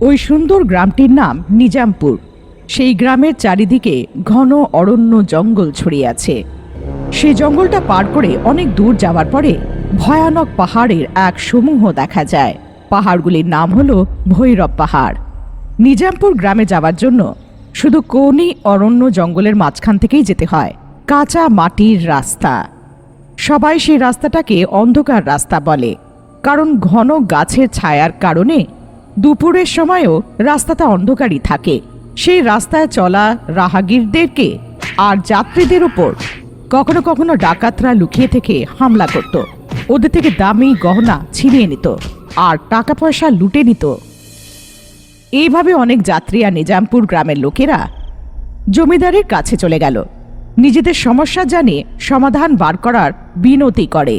ওই সুন্দর গ্রামটির নাম নিজামপুর। সেই গ্রামের চারিদিকে ঘন অরণ্য জঙ্গল ছড়িয়ে আছে। সেই জঙ্গলটা পার করে অনেক দূর যাওয়ার পরে ভয়ানক পাহাড়ের এক সমূহ দেখা যায়। পাহাড়গুলির নাম হলো ভৈরব পাহাড়। নিজামপুর গ্রামে যাওয়ার জন্য শুধু কোনি অরণ্য জঙ্গলের মাঝখান থেকেই যেতে হয়। কাঁচা মাটির রাস্তা। সবাই সেই রাস্তাটাকে অন্ধকার রাস্তা বলে, কারণ ঘন গাছের ছায়ার কারণে দুপুরের সময়ও রাস্তাটা অন্ধকারই থাকে। সেই রাস্তায় চলা রাহাগীরদেরকে আর যাত্রীদের উপর কখনো কখনো ডাকাতরা লুকিয়ে থেকে হামলা করত। ওদের থেকে দামি গহনা ছিনিয়ে নিত আর টাকা পয়সা লুটে নিত। এইভাবে অনেক যাত্রী আর নিজামপুর গ্রামের লোকেরা জমিদারের কাছে চলে গেল। নিজেদের সমস্যা জানিয়ে সমাধান বার করার বিনতি করে।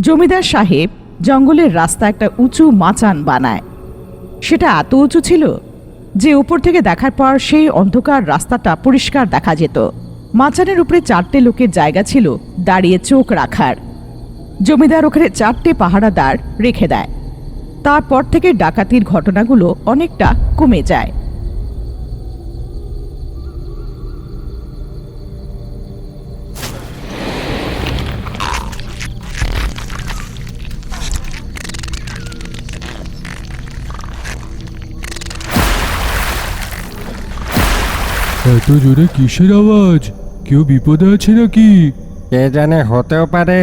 জমিদার সাহেব জঙ্গলের রাস্তা একটা উঁচু মাচান বানায়। সেটা এত উঁচু ছিল যে উপর থেকে দেখার পর সেই অন্ধকার রাস্তাটা পরিষ্কার দেখা যেত। মাচানের উপরে 4টে লোকের জায়গা ছিল দাঁড়িয়ে চোখ রাখার। জমিদার ওখানে 4টে পাহারাদার রেখে দেয়। তারপর থেকে ডাকাতির ঘটনাগুলো অনেকটা কমে যায়। এত জোরে কিসের আওয়াজ? কেউ বিপদে আছে নাকি? কে জানে, হতেও পারে।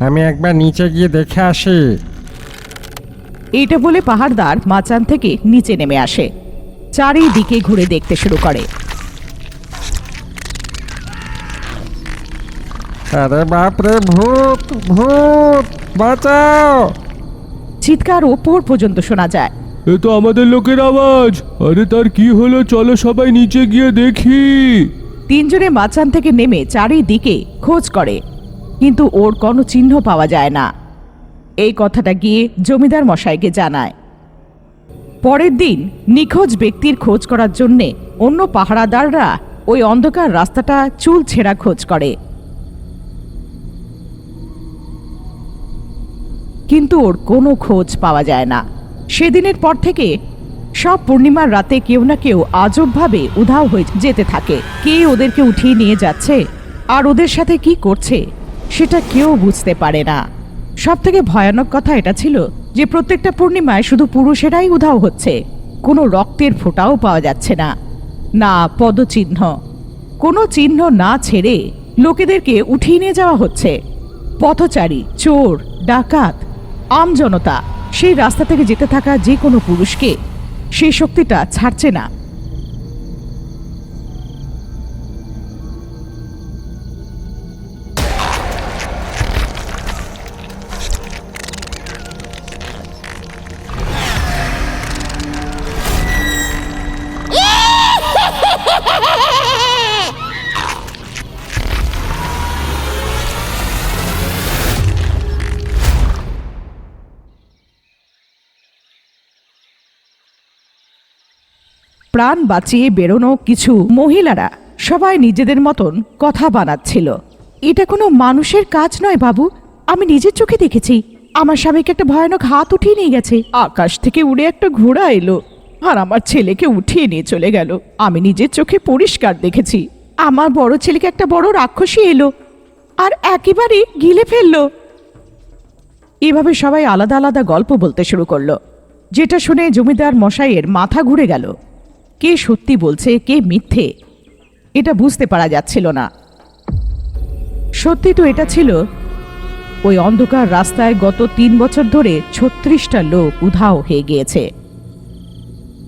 আমি একবার নিচে গিয়ে দেখে আসি। এইটা বলে পাহাড়দার মাচান থেকে নিচে নেমে আসে। চারিদিকে ঘুরে দেখতে শুরু করে। আরে বাপরে, ভূত ভূত, বাঁচাও! চিৎকার ওপর পর্যন্ত শোনা যায়। এ তো আমাদের লোকের আওয়াজ। আরে তার কি হলো? চলো সবাই নিচে গিয়ে দেখি। 3 জনে মাচান থেকে নেমে চারিদিকে খোঁজ করে, কিন্তু ওর কোনো চিহ্ন পাওয়া যায় না। এই কথাটা গিয়ে জমিদার মশাইকে জানায়। পরের দিন নিখোঁজ ব্যক্তির খোঁজ করার জন্যে অন্য পাহারাদাররা ওই অন্ধকার রাস্তাটা চুল ছেঁড়া খোঁজ করে, কিন্তু ওর কোনো খোঁজ পাওয়া যায় না। সেদিনের পর থেকে সব পূর্ণিমার রাতে কেউ না কেউ আজবভাবে উধাও হয়ে যেতে থাকে। কে ওদেরকে উঠিয়ে নিয়ে যাচ্ছে আর ওদের সাথে কি করছে সেটা কেউ বুঝতে পারে না। সব থেকে ভয়ানক কথা এটা ছিল যে প্রত্যেকটা পূর্ণিমায় শুধু পুরুষেরাই উধাও হচ্ছে। কোনো রক্তের ফোঁটাও পাওয়া যাচ্ছে না, না পদচিহ্ন। কোনো চিহ্ন না ছেড়ে লোকেদেরকে উঠিয়ে নিয়ে যাওয়া হচ্ছে। পথচারী, চোর, ডাকাত, আমজনতা সেই রাস্তা থেকে যেতে থাকা যে কোনো পুরুষকে সেই শক্তিটা ছাড়ছে না। প্রাণ বাঁচিয়ে বেরোনো কিছু মহিলারা সবাই নিজেদের মতন কথা বানাচ্ছিল। এটা কোনো মানুষের কাজ নয় বাবু, আমি নিজের চোখে দেখেছি। আমার স্বামীকে একটা ভয়ানক হাত উঠিয়ে নিয়ে গেছে। আকাশ থেকে উড়ে একটা ঘোড়া এলো আর আমার ছেলেকে উঠিয়ে নিয়ে চলে গেল। আমি নিজের চোখে পরিষ্কার দেখেছি। আমার বড় ছেলেকে একটা বড় রাক্ষসী এলো আর একেবারে গিলে ফেললো। এভাবে সবাই আলাদা আলাদা গল্প বলতে শুরু করলো, যেটা শুনে জমিদার মশাইয়ের মাথা ঘুরে গেল। কে সত্যি বলছে কে মিথ্যে এটা বুঝতে পারা যাচ্ছিল না। সত্যি তো এটা ছিল, ওই অন্ধকার রাস্তায় গত 3 বছর ধরে 36টা লোক উধাও হয়ে গিয়েছে।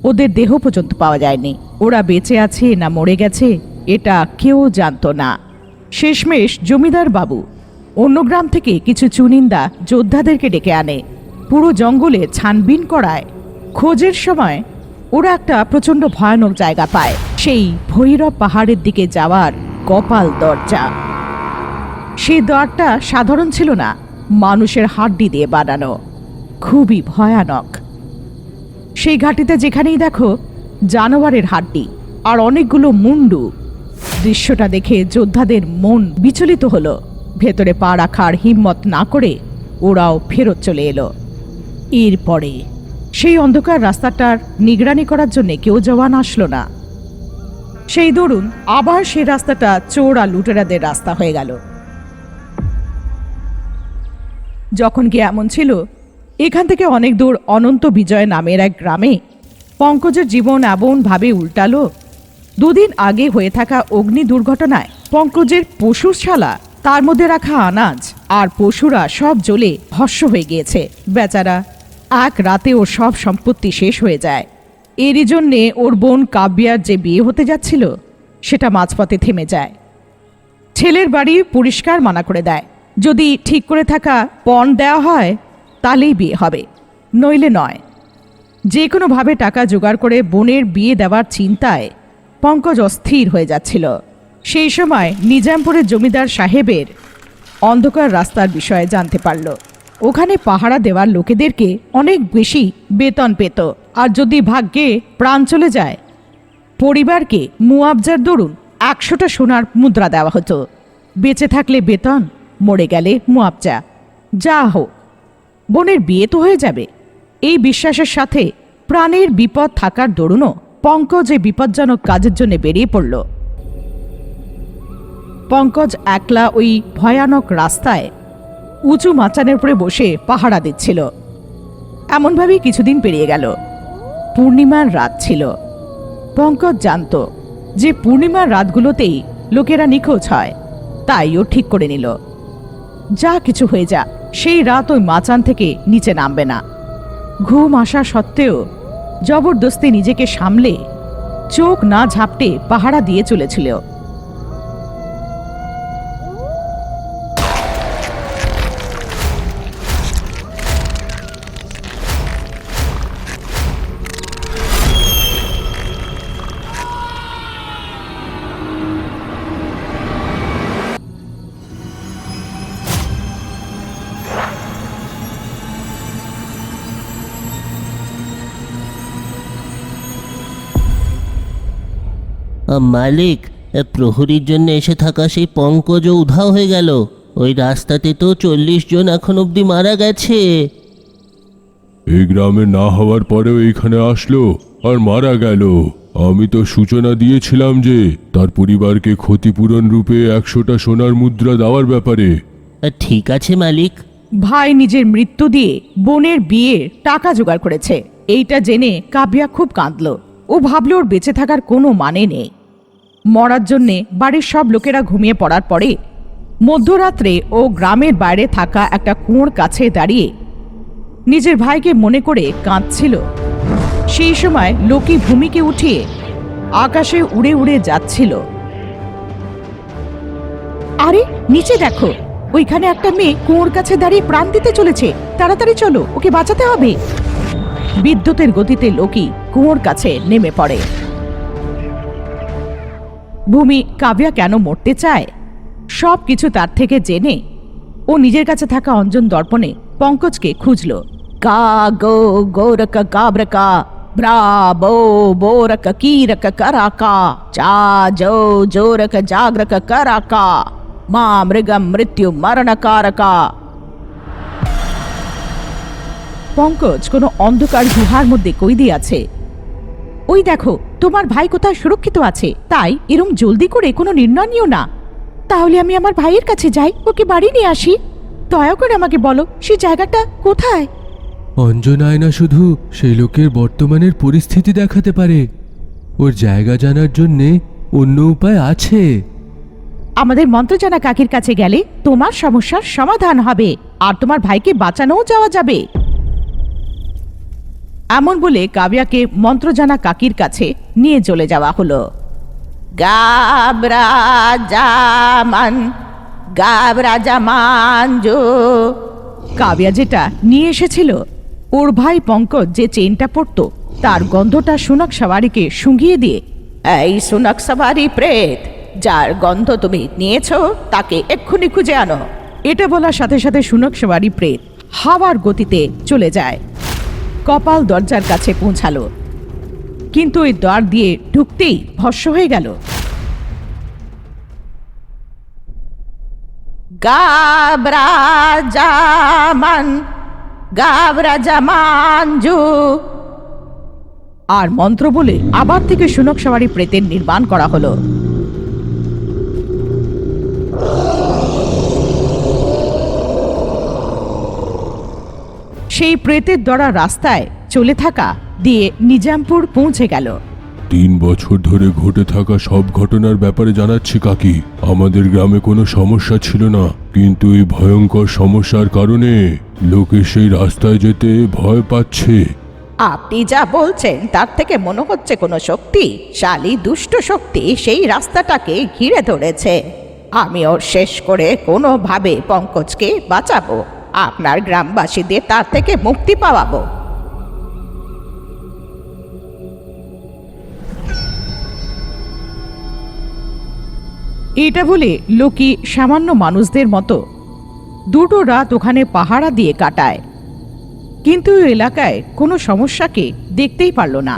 ওদের দেহ পর্যন্ত পাওয়া যায়নি। ওরা বেঁচে আছে না মরে গেছে এটা কেউ জানতো না। শেষমেশ জমিদার বাবু অন্য গ্রাম থেকে কিছু চুনিন্দা যোদ্ধাদেরকে ডেকে আনে। পুরো জঙ্গলে ছানবিন করায়। খোঁজের সময় ওরা একটা প্রচণ্ড ভয়ানক জায়গা পায়, সেই ভৈরব পাহাড়ের দিকে যাওয়ার কপাল দরজা। সেই দ্বারটা সাধারণ ছিল না, মানুষের হাড্ডি দিয়ে বানানো, খুবই ভয়ানক। সেই ঘাটিতে যেখানেই দেখো জানোয়ারের হাড্ডি আর অনেকগুলো মুন্ডু। দৃশ্যটা দেখে যোদ্ধাদের মন বিচলিত হলো। ভেতরে পা রাখার হিম্মত না করে ওরাও ফেরত চলে এলো। এরপরে সেই অন্ধকার রাস্তাটার নিগরানি করার জন্য কেউ জওয়ান আসলো না। সেই দরুন আবার সেই রাস্তাটা চোর আর লুটেরাদের রাস্তা হয়ে গেল। যখন কি এমন ছিল, এখান থেকে অনেক দূর অনন্ত বিজয় নামের এক গ্রামে পঙ্কজের জীবন এমনভাবে উল্টালো। দুদিন আগে হয়ে থাকা অগ্নি দুর্ঘটনায় পঙ্কজের পশুশালা, তার মধ্যে রাখা আনাজ আর পশুরা সব জ্বলে ভস্ম হয়ে গিয়েছে। বেচারা এক রাতে ওর সব সম্পত্তি শেষ হয়ে যায়। এরই জন্যে ওর বোন কাব্যার যে বিয়ে হতে যাচ্ছিল সেটা মাঝপথে থেমে যায়। ছেলের বাড়ি পরিষ্কার মানা করে দেয়, যদি ঠিক করে থাকা পণ দেওয়া হয় তাহলেই বিয়ে হবে, নইলে নয়। যে কোনোভাবে টাকা জোগাড় করে বোনের বিয়ে দেওয়ার চিন্তায় পঙ্কজ অস্থির হয়ে যাচ্ছিল। সেই সময় নিজামপুরের জমিদার সাহেবের অন্ধকার রাস্তার বিষয়ে জানতে পারল। ওখানে পাহারা দেওয়ার লোকেদেরকে অনেক বেশি বেতন পেত, আর যদি ভাগ্যে প্রাণ চলে যায় পরিবারকে মুআবজার দরুন 100টা সোনার মুদ্রা দেওয়া হতো। বেঁচে থাকলে বেতন, মরে গেলে মুআবজা। যা হোক, বোনের বিয়ে তো হয়ে যাবে, এই বিশ্বাসের সাথে প্রাণের বিপদ থাকার দরুনও পঙ্কজ এই বিপজ্জনক কাজের জন্য বেরিয়ে পড়ল। পঙ্কজ একলা ওই ভয়ানক রাস্তায় উঁচু মাচানের উপরে বসে পাহারা দিচ্ছিল। এমনভাবেই কিছুদিন পেরিয়ে গেল। পূর্ণিমার রাত ছিল। পঙ্কজ জানত যে পূর্ণিমার রাতগুলোতেই লোকেরা নিখোঁজ হয়, তাই ও ঠিক করে নিল যা কিছু হয়ে যা সেই রাত ওই মাচান থেকে নিচে নামবে না। ঘুম আসা সত্ত্বেও জবরদস্তি নিজেকে সামলে চোখ না ঝাপটে পাহারা দিয়ে চলেছিল। মালিক, প্রহরীর জন্য এসে থাকা সেই পঙ্কজও উধাও হয়ে গেল। ওই রাস্তাতে তো 40 জন এখন অবধি মারা গেছে। এই গ্রামে না হওয়ার পরেও এইখানে আসলো আর মারা গেল। আমি তো সূচনা দিয়েছিলাম যে তার পরিবারকে ক্ষতিপূরণ রূপে 100টা সোনার মুদ্রা দেওয়ার ব্যাপারে। ঠিক আছে মালিক। ভাই নিজের মৃত্যু দিয়ে বোনের বিয়ের টাকা জোগাড় করেছে, এইটা জেনে কাব্যা খুব কাঁদল। ও ভাবল ওর বেঁচে থাকার কোনো মানে নেই। মরার জন্যে বাড়ির সব লোকেরা ঘুমিয়ে পড়ার পরে মধ্যরাত্রে ও গ্রামের বাইরে থাকা একটা কুয়োর কাছে দাঁড়িয়ে নিজের ভাইকে মনে করে কাঁদছিল। সেই সময় লোকি ভূমিকে উঠিয়ে আকাশে উড়ে উড়ে যাচ্ছিল। আরে নিচে দেখো, ওইখানে একটা মেয়ে কুয়োর কাছে দাঁড়িয়ে প্রাণ দিতে চলেছে, তাড়াতাড়ি চলো, ওকে বাঁচাতে হবে। বিদ্যুতের গতিতে লোকি কুয়োর কাছে নেমে পড়ে। ভূমি কাব্যা কেন মরতে চায় সব কিছু তার থেকে জেনে ও নিজের কাছে থাকা অঞ্জন দর্পণে পঙ্কজকে খুঁজল। কা গো গোরক গাব্রকা ব্রা বো বোরক কিরক করাকা চা জো জোরক জাগ্রক করাকা মা মৃগম মৃত্যু মরণকারকা। পঙ্কজ কোনো অন্ধকার গুহার মধ্যে কইদি আছে। ওই দেখো, তোমার ভাই কোথায় সুরক্ষিত আছে, তাই এরম জলদি করে কোনো নির্ণয় নিও না। তাহলে আমি আমার ভাইয়ের কাছে যাই, ওকে বাড়ি নিয়ে আসি। দয়া করে আমাকে বলো সেই জায়গাটা কোথায়। অঞ্জনায় না শুধু সেই লোকের বর্তমানের পরিস্থিতি দেখাতে পারে, ওর জায়গা জানার জন্যে অন্য উপায় আছে। আমাদের মন্ত্রজানা কাকির কাছে গেলে তোমার সমস্যার সমাধান হবে আর তোমার ভাইকে বাঁচানোও যাওয়া যাবে। এমন বলে কাব্যাকে মন্ত্রজানা কাকির কাছে নিয়ে চলে যাওয়া হলো। গাবরা জামান জো। কাব্যা যেটা নিয়ে এসেছিল, ওর ভাই পঙ্কজ যে চেনটা পরতো তার গন্ধটা সুনক সওয়ারিকে শুঁগিয়ে দিয়ে, এই সুনক সওয়ারি প্রেত, যার গন্ধ তুমি নিয়েছো তাকে এক্ষুনি খুঁজে আনো। এটা বলার সাথে সাথে সুনক সওয়ারি প্রেত হাওয়ার গতিতে চলে যায়। কপাল দরজার কাছে পৌঁছালো, কিন্তু ওই দ্বার দিয়ে ঢুকতেই ভস্ম হয়ে গেল। গাবরা জামান গাবরাজা মাঞ্জু। আর মন্ত্র বলে আবার থেকে শুনক সওয়ারি প্রেতের নির্মাণ করা হলো। সেই প্রেতের দ্বারা রাস্তায় চলে থাকা দিয়ে নিজামপুর পৌঁছে গেল। 3 বছর ধরে ঘটে থাকা সব ঘটনার ব্যাপারে জানাচ্ছি কাকি। আমাদের গ্রামে কোনো সমস্যা ছিল না, কিন্তু এই ভয়ঙ্কর সমস্যার কারণে লোকে সেই রাস্তায় যেতে ভয় পাচ্ছে। আপনি যা বলছেন তার থেকে মনে হচ্ছে কোনো শক্তিশালী দুষ্ট শক্তি সেই রাস্তাটাকে ঘিরে ধরেছে। আমি ওর শেষ করে কোনোভাবে পঙ্কজকে বাঁচাবো, আপনার গ্রামবাসীদের তার থেকে মুক্তি পাওয়াবো। এটা বলে লোকি সামান্য মানুষদের মতো 2টো রাত ওখানে পাহারা দিয়ে কাটায়, কিন্তু ওই এলাকায় কোনো সমস্যাকে দেখতেই পারল না।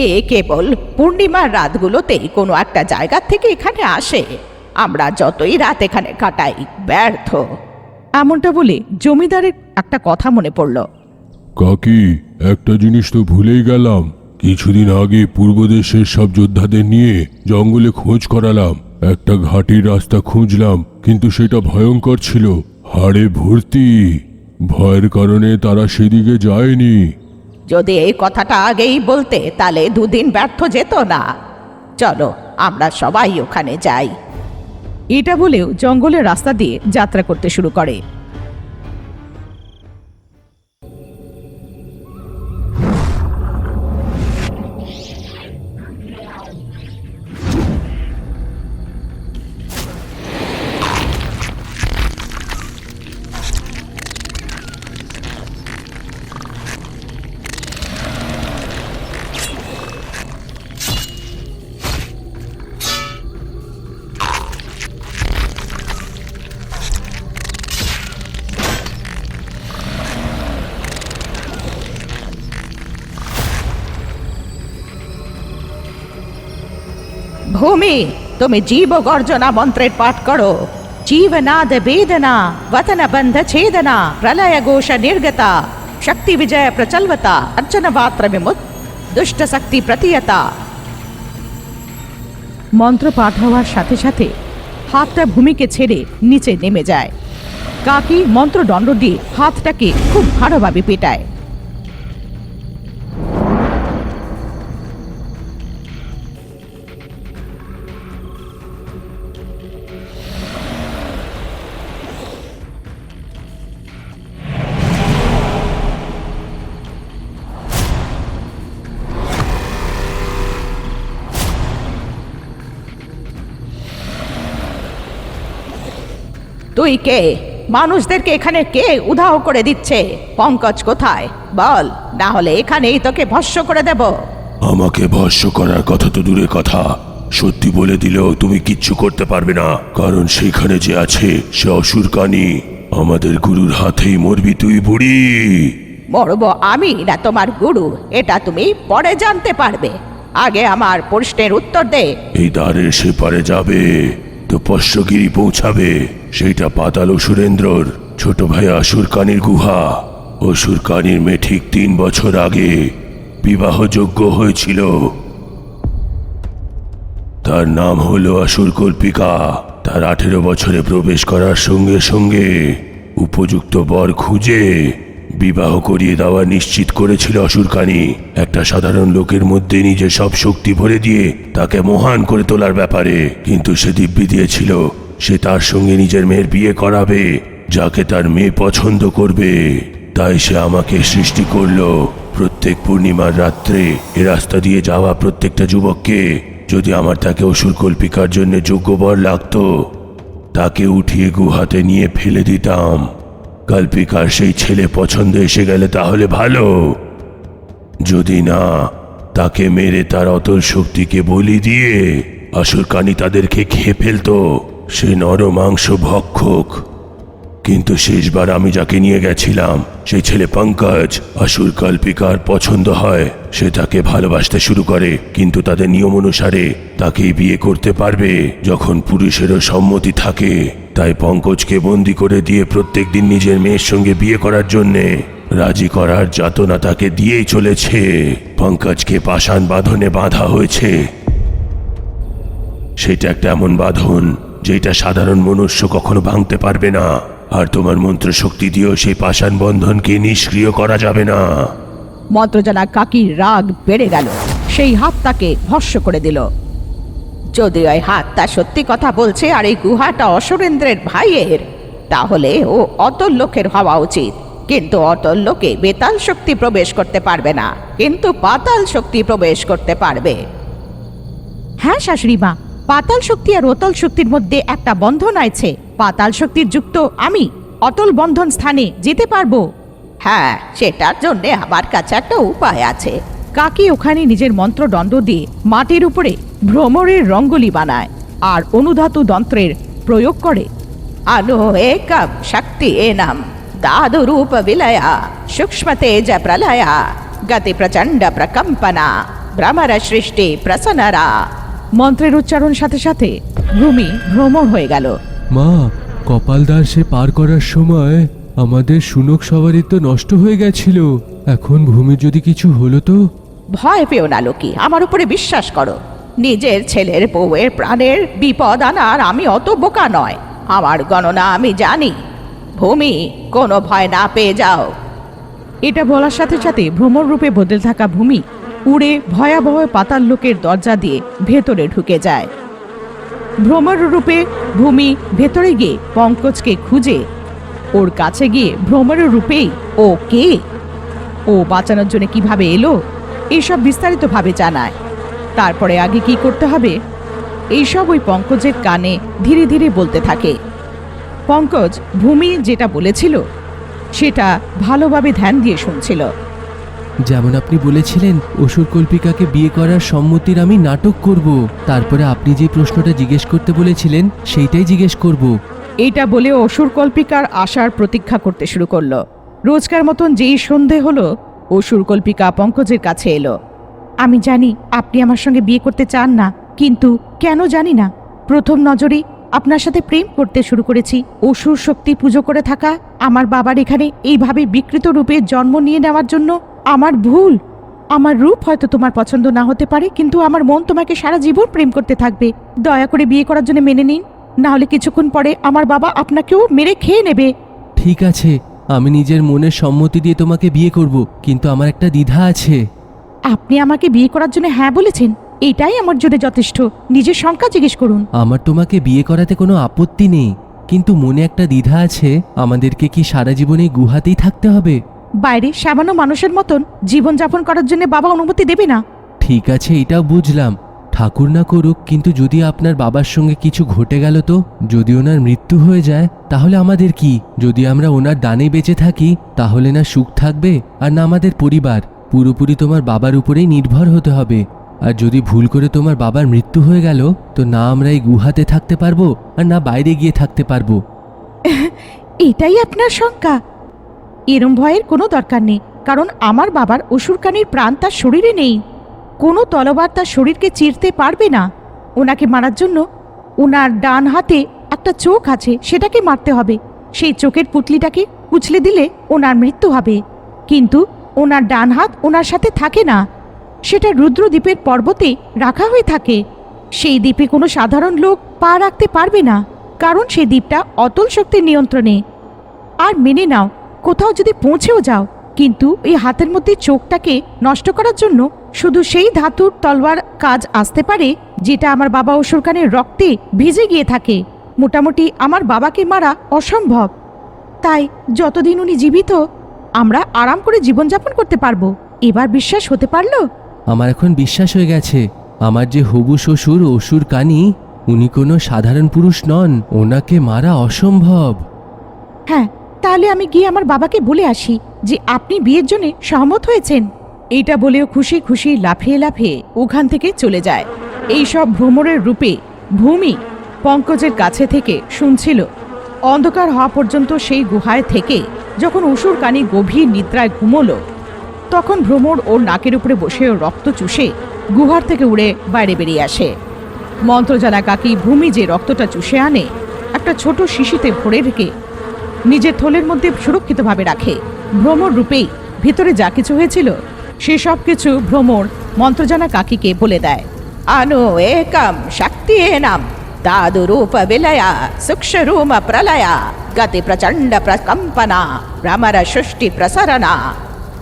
এ কেবল পূর্ণিমার রাতগুলোতেই কোনো একটা জায়গা থেকে এখানে আসে, আমরা যতই রাত এখানে কাটাই ব্যর্থ। এমনটা বলে জমিদারের একটা কথা মনে পড়ল। কাকি, একটা জিনিস তো ভুলেই গেলাম। কিছুদিন আগে পূর্বদেশের সব যোদ্ধাদের নিয়ে জঙ্গলে খোঁজ করালাম। একটা ঘাটির রাস্তা খুঁজলাম, কিন্তু সেটা ভয়ঙ্কর ছিল, হাড়ে ভর্তি। ভয়ের কারণে তারা সেদিকে যায়নি। যদি এই কথাটা আগেই বলতে তাহলে 2 দিন ব্যর্থ যেত না। চলো আমরা সবাই ওখানে যাই। এটা বলেও জঙ্গলের রাস্তা দিয়ে যাত্রা করতে শুরু করে। ভূমি, তুমি জীব গর্জনা মন্ত্রের পাঠ করো। জীবনাদ বেদনা वतन बंध छेदना प्रलय घोष निर्गता शक्ति विजय प्रचलवता अर्चन वात्र विमुत दुष्ट शक्ति प्रतियता। মন্ত্র পাঠ হওয়ার সাথে সাথে হাতটা ভূমিকে ছেড়ে নিচে নেমে যায়। কাকি মন্ত্র দণ্ড দিয়ে হাতটাকে খুব ভালোভাবে পেটায়। তুই কে? মানুষদেরকে এখানে কে উধাও করে দিচ্ছে? পঙ্কজ কোথায় বল, না হলে এখানেই তোকে ভস্ম করে দেব। আমাকে ভস্ম করার কথা তো দূরের কথা, সত্যি বলে দিলেও তুমি কিচ্ছু করতে পারবে না, কারণ সেখানে যে আছে সে অসুরকানী। আমাদের গুরুর হাতেই মরবি তুই, বুড়ি। মরবো আমি না তোমার গুরু, এটা তুমি পরে জানতে পারবে। আগে আমার প্রশ্নের উত্তর দে। এই দ্বারের সেপারে যাবে তো পশ্বগিরি পৌঁছাবে, সেইটা পাতাল অসুরেন্দ্রর ছোট ভাই অসুরকানীর গুহা। অসুরকানীর মেয়ে ঠিক 3 বছর আগে বিবাহযোগ্য হয়েছিল। তার নাম হলো অসুরকল্পিকা। তার 18 বছরে প্রবেশ করার সঙ্গে সঙ্গে উপযুক্ত বর খুঁজে বিবাহ করিয়ে দেওয়া নিশ্চিত করেছিল অসুরকানী। একটা সাধারণ লোকের মধ্যে নিজের সব শক্তি ভরে দিয়ে তাকে মহান করে তোলার ব্যাপারে। কিন্তু সে দিব্যি দিয়েছিল সে তার সঙ্গে নিজের মেয়ের বিয়ে করাবে, যাকে তার মেয়ে পছন্দ করবে। তাই সে আমাকে সৃষ্টি করলো। প্রত্যেক পূর্ণিমার রাত্রে এ রাস্তা দিয়ে যাওয়া প্রত্যেকটা যুবককে যদি আমার তাকে অসুরকল্পিকার জন্য যোগ্য বর লাগতো, তাকে উঠিয়ে গুহাতে নিয়ে ফেলে দিতাম। কল্পিকার সেই ছেলে পছন্দ এসে গেলে তাহলে ভালো, যদি না তাকে মেরে তার অতল শক্তিকে বলি দিয়ে অসুরকানী তাদেরকে খেয়ে ফেলতো। সে নরমাংস ভক্ষক। কিন্তু শেষবার আমি যাকে নিয়ে গেছিলাম সেই ছেলে পঙ্কজ অসুর কল্পিকার পছন্দ হয়, সে তাকে ভালোবাসতে শুরু করে, কিন্তু তাদের নিয়ম অনুসারে তাকেই বিয়ে করতে পারবে যখন পুরুষেরও সম্মতি থাকে। তাই পঙ্কজকে বন্দি করে দিয়ে প্রত্যেকদিন নিজের মেয়ের সঙ্গে বিয়ে করার জন্যে রাজি করার যাতনা তাকে দিয়েই চলেছে। পঙ্কজকে পাষাণ বাঁধনে বাঁধা হয়েছে। সেটা একটা এমন বাঁধন যেটা সাধারণ মনুষ্য কখনো ভাঙতে পারবে না, আর তোমার মন্ত্র শক্তি দিয়েও সেই পাষাণ বন্ধনকে নিষ্ক্রিয় করা যাবে না। মন্ত্রজানা কাকির রাগ বেড়ে গেল, সেই হাত তাকে ভস্ম করে দিল। যদি ওই হাতটা সত্যি কথা বলছে আর এই গুহাটা অসুরেন্দ্রের ভাইয়ের, তাহলে ও অতল লোকের হওয়া উচিত। কিন্তু অতল লোকে বেতাল শক্তি প্রবেশ করতে পারবে না, কিন্তু পাতাল শক্তি প্রবেশ করতে পারবে। হ্যাঁ শাশুড়ি মা, পাতাল শক্তি আর অতল শক্তির মধ্যে একটা বন্ধন আছে। পাতাল শক্তির যুক্ত আমি অতল বন্ধন স্থানে যেতে পারবো। হ্যাঁ, সেটার জন্য আমার কাছে একটা উপায় আছে। কাকি ওখানে নিজের মন্ত্রদণ্ড দিয়ে মাটির উপরে ভ্রমরের রঙ্গোলি বানায় আর অনুধাতু যন্ত্রের প্রয়োগ করে। আনো একম শক্তি এনাম দাদু রূপ বিলয়া সূক্ষ্ম তেজ প্রলয়া গতি প্রচণ্ড প্রকম্পনা ভ্রমর সৃষ্টি প্রসন্নরা। মন্ত্রের উচ্চারণ সাথে সাথে ভূমি ভ্রমণ হয়ে গেল। মা, কপালদার সে পার করার সময় আমাদের শুনক সবারই তো নষ্ট হয়ে গেছিল। এখন ভূমি যদি কিছু হলো তো? ভয় পেও না লোকি, আমার উপরে বিশ্বাস করো। নিজের ছেলের বউয়ের প্রাণের বিপদ আনার আমি অত বোকা নয়। আমার গণনা আমি জানি। ভূমি, কোনো ভয় না পেয়ে যাও। এটা বলার সাথে সাথে ভ্রমর রূপে বদলে থাকা ভূমি উড়ে ভয়াবহ পাতাল লোকের দরজা দিয়ে ভেতরে ঢুকে যায়। ভ্রমর রূপে ভূমি ভেতরে গিয়ে পঙ্কজকে খুঁজে ওর কাছে গিয়ে ভ্রমরের রূপেই ও কে, ও বাঁচানোর জন্য কিভাবে এলো, এইসব বিস্তারিতভাবে জানায়। তারপরে আগে কি করতে হবে এইসব ওই পঙ্কজের কানে ধীরে ধীরে বলতে থাকে। পঙ্কজ ভূমি যেটা বলেছিল সেটা ভালোভাবে ধ্যান দিয়ে শুনছিল। যেমন আপনি বলেছিলেন অসুর কল্পিকাকে বিয়ে করার সম্মতির আমি নাটক করব, তারপরে আপনি যে প্রশ্নটা জিজ্ঞেস করতে বলেছিলেন সেইটাই জিজ্ঞেস করব। এইটা বলে অসুর কল্পিকার আসার প্রতীক্ষা করতে শুরু করলো। রোজকার মতন যেই সন্ধে হলো, অসুর কল্পিকা পঙ্কজের কাছে এলো। আমি জানি আপনি আমার সঙ্গে বিয়ে করতে চান না, কিন্তু কেন জানি না প্রথম নজরেই আপনার সাথে প্রেম করতে শুরু করেছি। অসুর শক্তি পুজো করে থাকা আমার বাবার এখানে এইভাবে বিকৃত রূপে জন্ম নিয়ে নেওয়ার জন্য আমার ভুল। আমার রূপ হয়তো তোমার পছন্দ না হতে পারে, কিন্তু আমার মন তোমাকে সারা জীবন প্রেম করতে থাকবে। দয়া করে বিয়ে করার জন্য মেনে নিন, না হলে কিছুক্ষণ পরে আমার বাবা আপনাকেও মেরে খেয়ে নেবে। ঠিক আছে, আমি নিজের মনের সম্মতি দিয়ে তোমাকে বিয়ে করব, কিন্তু আমার একটা দ্বিধা আছে। আপনি আমাকে বিয়ে করার জন্য হ্যাঁ বলেছেন, এটাই আমার জন্য যথেষ্ট। নিজের সংখ্যা জিজ্ঞেস করুন। আমার তোমাকে বিয়ে করাতে কোনো আপত্তি নেই, কিন্তু মনে একটা দ্বিধা আছে। আমাদেরকে কি সারা জীবন এই গুহাতেই থাকতে হবে? বাইরে সামান্য মানুষের মতন জীবনযাপন করার জন্য বাবা অনুমতি দেবে না। ঠিক আছে, এটাও বুঝলাম, ঠাকুর না করুক, কিন্তু যদি আপনার বাবার সঙ্গে কিছু ঘটে গেল তো? যদি ওনার মৃত্যু হয়ে যায় তাহলে আমাদের কি? যদি আমরা ওনার দানে বেঁচে থাকি তাহলে না সুখ থাকবে আর না আমাদের পরিবার। পুরোপুরি তোমার বাবার উপরেই নির্ভর হতে হবে। আর যদি ভুল করে তোমার বাবার মৃত্যু হয়ে গেল তো না আমরা এই গুহাতে থাকতে পারবো আর না বাইরে গিয়ে থাকতে পারবো। এটাই আপনার শঙ্কা? এরম ভয়ের কোনো দরকার নেই, কারণ আমার বাবার অসুরকানির প্রাণ তার শরীরে নেই। কোনো তলোয়ার তার শরীরকে চিরতে পারবে না। ওনাকে মারার জন্য ওনার ডান হাতে একটা চোখ আছে, সেটাকে মারতে হবে। সেই চোখের পুতলিটাকে কুচলে দিলে ওনার মৃত্যু হবে। কিন্তু ওনার ডান হাত ওনার সাথে থাকে না, সেটা রুদ্রদ্বীপের পর্বতে রাখা হয়ে থাকে। সেই দ্বীপে কোনো সাধারণ লোক পা রাখতে পারবে না, কারণ সেই দ্বীপটা অতল শক্তির নিয়ন্ত্রণে। আর মেনে নাও, কোথাও যদি পৌঁছেও যাও, কিন্তু এই হাতের মধ্যে চোখটাকে নষ্ট করার জন্য শুধু সেই ধাতুর তলোয়ার কাজ আসতে পারে যেটা আমার বাবা অসুরকানের রক্তে ভিজে গিয়ে থাকে। মোটামুটি আমার বাবাকে মারা অসম্ভব। তাই যতদিন উনি জীবিত আমরা আরাম করে জীবনযাপন করতে পারবো। এবার বিশ্বাস হতে পারলো? আমার এখন বিশ্বাস হয়ে গেছে। আমার যে হবু শ্বশুর অসুর কানি, উনি কোনো সাধারণ পুরুষ নন, ওনাকে মারা অসম্ভব। হ্যাঁ, তাহলে আমি গিয়ে আমার বাবাকে বলে আসি যে আপনি বিয়ের জন্য সহমত হয়েছেন। এইটা বলেও খুশি খুশি লাফিয়ে লাফিয়ে ওখান থেকে চলে যায়। এই সব ভ্রমরের রূপে ভূমি পঙ্কজের কাছে থেকে শুনছিল। অন্ধকার হওয়া পর্যন্ত সেই গুহায় থেকে যখন অসুর কানি গভীর নিদ্রায় ঘুমোলো, তখন ভ্রমর ওর নাকের উপরে বসে রক্ত চুষে গুহার থেকে উড়ে বাইরে বেরিয়ে আসে। মন্ত্রজানা কাকি ভূমি যে রক্তটা চুষে আনে একটা ছোট শিশিতে ভরে রেখে নিজের থলের মধ্যে সুরক্ষিতভাবে রাখে। ভ্রমর রূপেই ভিতরে যা কিছু হয়েছিল সে সব কিছু ভ্রমর মন্ত্রজানা কাকিকে বলে দেয়। আনো একম শক্তি নাম দাদু রূপ বিলয়া সূক্ষ্ম প্রলয়া গতি প্রচণ্ড প্রকম্পনা ভ্রমর সৃষ্টি প্রসারণা।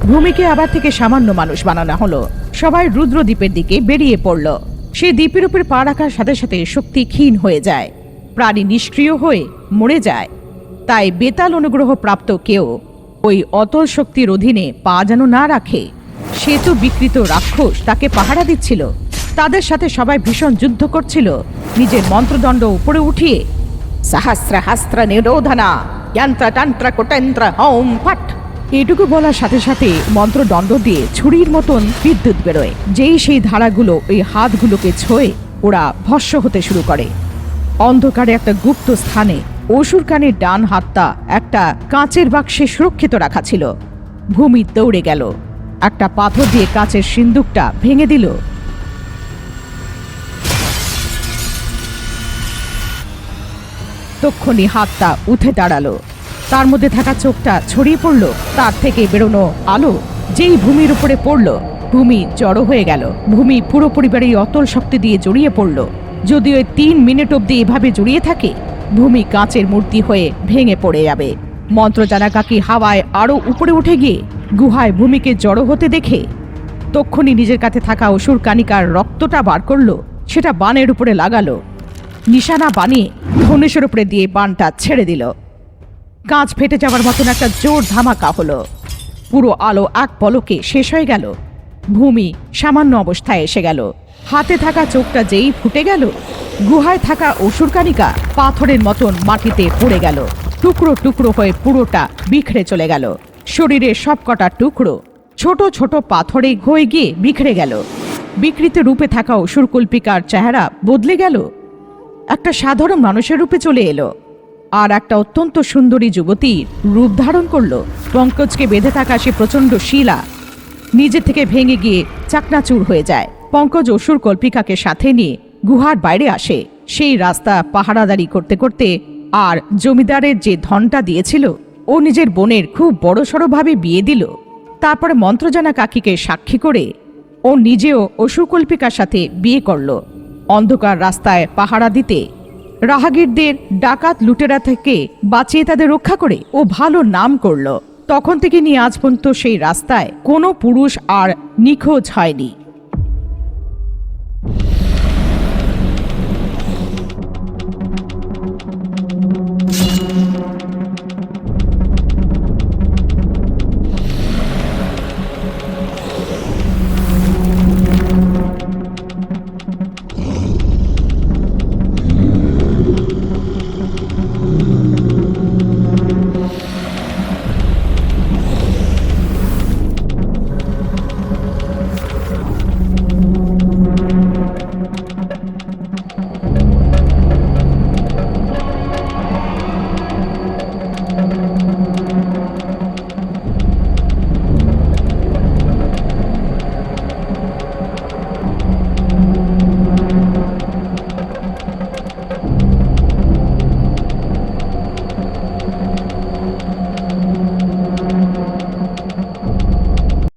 ভূমিকে আবার থেকে সামান্য মানুষ বানানো হলো। সবাই রুদ্রদ্বীপের দিকে বেরিয়ে পড়ল। সে দ্বীপের উপর পা রাখার সাথে সাথে শক্তি ক্ষীণ হয়ে যায়, প্রাণী নিষ্ক্রিয় হয়ে মরে যায়। তাই বেতাল অনুগ্রহ প্রাপ্ত কেউ ওই অতল শক্তির অধীনে পা যেন না রাখে। সে তো বিকৃত রাক্ষস, তাকে পাহারা দিচ্ছিল। তাদের সাথে সবাই ভীষণ যুদ্ধ করছিল। নিজের মন্ত্রদণ্ড উপরে উঠিয়ে সহস্র হাস্ত্র নিরোধনা যন্ত্র তন্ত্র কুটন্ত্র হোম ফট, এটুকু বলার সাথে সাথে মন্ত্রদণ্ড দিয়ে ছুরির মতন বিদ্যুৎ বেরোয়। যেই সেই ধারাগুলো ওই হাতগুলোকে ছোঁয়ে ওরা ভস্ম হতে শুরু করে। অন্ধকারে একটা গুপ্ত স্থানে অসুর কানের ডান হাতটা একটা কাঁচের বাক্সে সুরক্ষিত রাখা ছিল। ভূমি দৌড়ে গেল, একটা পাথর দিয়ে কাঁচের সিন্দুকটা ভেঙে দিল। তক্ষুনি হাতটা উঠে দাঁড়ালো। তার মধ্যে থাকা চোখটা ছড়িয়ে পড়ল। তার থেকে বেরোনো আলো যেই ভূমির উপরে পড়ল, ভূমি জড়ো হয়ে গেল। ভূমি পুরো পরিবারের অতল শক্তি দিয়ে জড়িয়ে পড়ল। যদিও 3 মিনিট অবধি এভাবে জড়িয়ে থাকে, ভূমি কাঁচের মূর্তি হয়ে ভেঙে পড়ে যাবে। মন্ত্রজানা কাকি হাওয়ায় আরো উপরে উঠে গিয়ে গুহায় ভূমিকে জড়ো হতে দেখে তক্ষুনি নিজের কাছে থাকা অসুর কানিকার রক্তটা বার করলো। সেটা বানের উপরে লাগালো, নিশানা বানিয়ে ধনুষের উপরে দিয়ে বানটা ছেড়ে দিল। কাঁচ ফেটে যাওয়ার মতন একটা জোর ধামাকা হলো। পুরো আলো এক পলকে শেষ হয়ে গেল। ভূমি সামান্য অবস্থায় এসে গেল। হাতে থাকা চোখটা যেই ফুটে গেল, গুহায় থাকা অসুরকানিকা পাথরের মতন মাটিতে পড়ে গেল। টুকরো টুকরো হয়ে পুরোটা বিখড়ে চলে গেল। শরীরের সবকটা টুকরো ছোট ছোট পাথরে হয়ে গিয়ে বিখড়ে গেল। বিকৃত রূপে থাকা অসুরকল্পিকার চেহারা বদলে গেল, একটা সাধারণ মানুষের রূপে চলে এলো। আর একটা অত্যন্ত সুন্দরী যুবতীর রূপ ধারণ করলো। পঙ্কজকে বেঁধে থাকা সে প্রচণ্ড শিলা নিজে থেকে ভেঙে গিয়ে চাকনাচুর হয়ে যায়। পঙ্কজ অসুর কল্পিকাকে সাথে নিয়ে গুহার বাইরে আসে। সেই রাস্তা পাহারাদারি করতে করতে আর জমিদারের যে ধনটা দিয়েছিল ও নিজের বোনের খুব বড়সড়ভাবে বিয়ে দিল। তারপরে মন্ত্রজানা কাকিকে সাক্ষী করে ও নিজেও অসুরকল্পিকার সাথে বিয়ে করল। অন্ধকার রাস্তায় পাহারা দিতে রাহাগীরদের ডাকাত লুটেরা থেকে বাঁচিয়ে তাদের রক্ষা করে ও ভালো নাম করল। তখন থেকে নিয়ে আজ পর্যন্ত সেই রাস্তায় কোনো পুরুষ আর নিখোঁজ হয়নি।